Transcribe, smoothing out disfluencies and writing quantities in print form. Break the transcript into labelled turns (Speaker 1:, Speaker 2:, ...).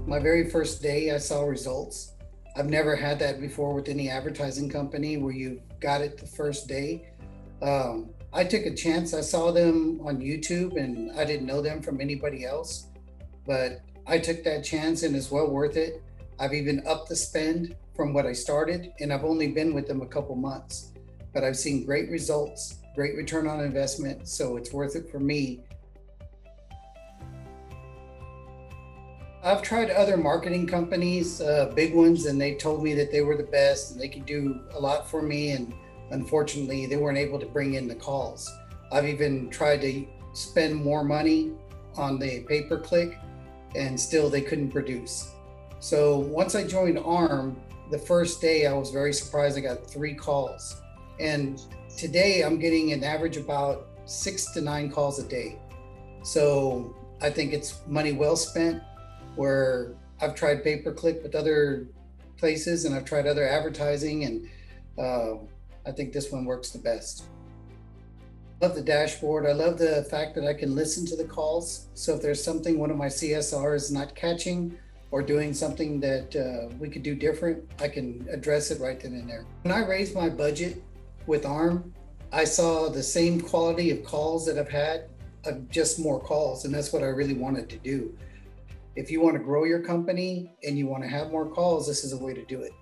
Speaker 1: My very first day, I saw results. I've never had that before with any advertising company where you got it the first day. I took a chance. I saw them on YouTube and I didn't know them from anybody else, but I took that chance and it's well worth it. I've even upped the spend from what I started, and I've only been with them a couple months, but I've seen great results, great return on investment, so it's worth it for me. I've tried other marketing companies, big ones, and they told me that they were the best and they could do a lot for me. And unfortunately, they weren't able to bring in the calls. I've even tried to spend more money on the pay-per-click and still they couldn't produce. So once I joined ARM, the first day I was very surprised. I got 3 calls. And today I'm getting an average about 6 to 9 calls a day. So I think it's money well spent, where I've tried pay-per-click with other places and I've tried other advertising, and I think this one works the best. I love the dashboard. I love the fact that I can listen to the calls. So if there's something one of my CSRs is not catching or doing something that we could do different, I can address it right then and there. When I raised my budget with ARM, I saw the same quality of calls that I've had, just more calls, and that's what I really wanted to do. If you want to grow your company and you want to have more calls, this is a way to do it.